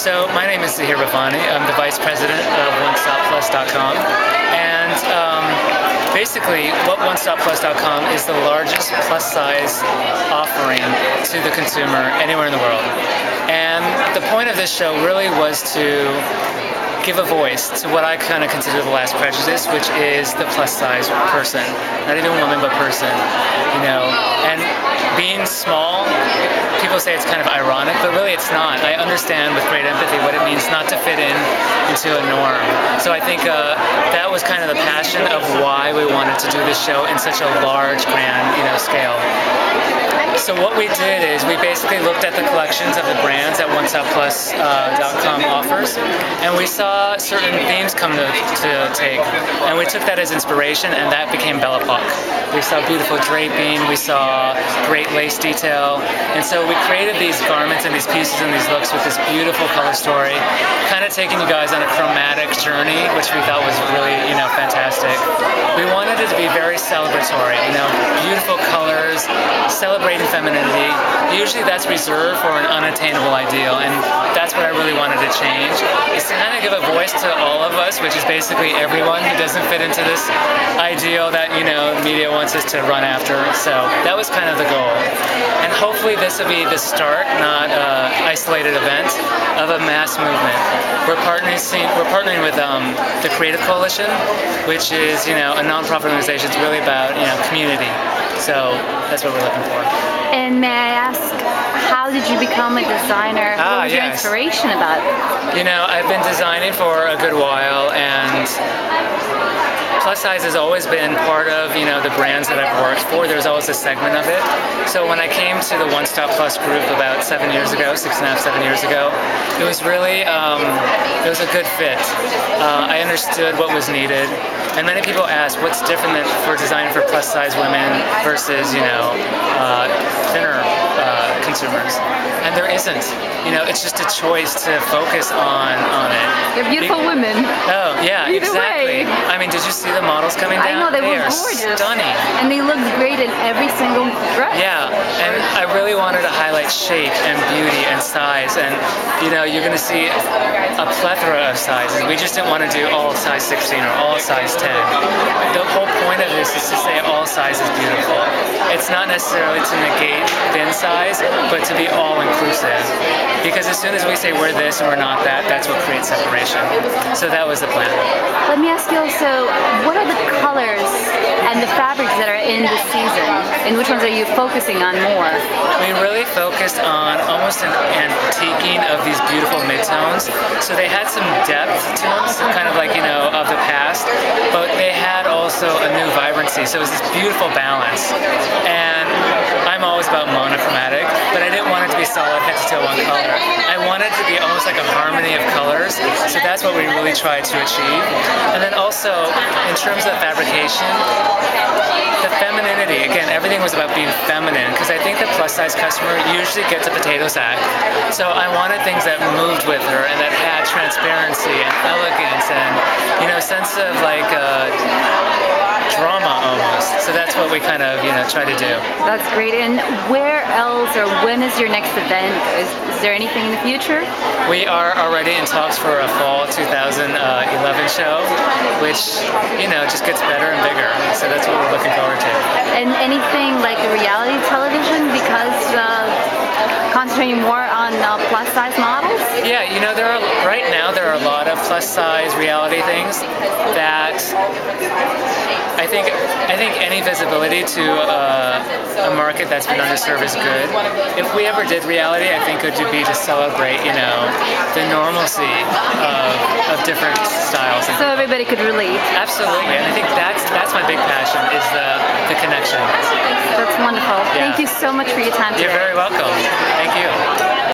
So my name is Zahir Babvani. I'm the vice president of OneStopPlus.com, and basically what OneStopPlus.com is the largest plus-size offering to the consumer anywhere in the world. And the point of this show really was to give a voice to what I kind of consider the last prejudice, which is the plus-size person. Not even woman, but person. And being small, people say it's kind of ironic, but really it's not. I understand with great empathy what it means not to fit into a norm. So I think that was kind of the passion of why we wanted to do this show in such a large, grand, scale. So what we did is we basically looked at the collections of the brands that OneStopPlus.com offers, and we saw certain themes come to take, and we took that as inspiration, and that became Belle Epoque. We saw beautiful draping, we saw great lace detail, and so we created these garments and these pieces and these looks with this beautiful color story, kind of taking you guys on a chromatic journey, which we thought was really, fantastic. We wanted it to be very celebratory, beautiful colors, celebrating femininity. Usually that's reserved for an unattainable ideal, and that's what I really wanted to change, is to kind of give a voice to all of us, which is basically everyone who doesn't fit into this ideal that, the media wants us to run after. So that was kind of the goal. And hopefully this will be the start, not an isolated event, of a mass movement. We're partnering with the Creative Coalition, which is, a nonprofit organization. It's really about, community. So that's what we're looking for. And may I ask, how did you become a designer? What was your inspiration about it? I've been designing for a good while, and plus size has always been part of, the brands that I've worked for. There's always a segment of it. So when I came to the OneStopPlus group about 7 years ago, 6.5, 7 years ago, it was really, it was a good fit. I understood what was needed. And many people ask, what's different for designing for plus size women versus, thinner consumers? And there isn't. It's just a choice to focus on it. They're beautiful women. Oh, yeah, Either exactly. way. I mean, did you see the models coming down? I know, they were gorgeous. Stunning. And they looked great in every single dress. Yeah, and I really wanted to highlight shape and beauty and size, and you're going to see a plethora of sizes. We just didn't want to do all size 16 or all size 10. The whole point of this is to say all size is beautiful. It's not necessarily to negate thin size, but to be all inclusive. Because as soon as we say we're this and we're not that, that's what creates separation. So that was the plan. Let me ask you also, what are the colors and the fabrics that are in this season? And which ones are you focusing on more? We really focused on almost an antiquing of these beautiful midtones. So they had some depth to them, kind of like, of the past, but they had also a new vibrancy. So it was this beautiful balance. And I'm always about monochromatic, but I didn't want it to be solid head to toe one color. I wanted it to be almost like a harmony of colors, so that's what we really tried to achieve. And then also, in terms of fabrication, the femininity, again, everything was about being feminine, because I think the plus-size customer usually gets a potato sack. So I wanted things that moved with her and that had transparency and elegance and, a sense of like drama almost. So that's what we kind of, try to do. That's great. And where else, or when is your next event? Is there anything in the future? We are already in talks for a fall 2011 show, which, just gets better and bigger. So that's what we're looking forward to. And anything like reality television, because concentrating more on plus-size models? Yeah, right now there are a lot of plus-size reality things that I think any visibility to a market that's been underserved is good. If we ever did reality, I think it would be to celebrate, the normalcy of different styles. So everybody could relate. Absolutely, and I think that's my big passion, is the connection. That's wonderful. Yeah. Thank you so much for your time today. You're very welcome. Thank you.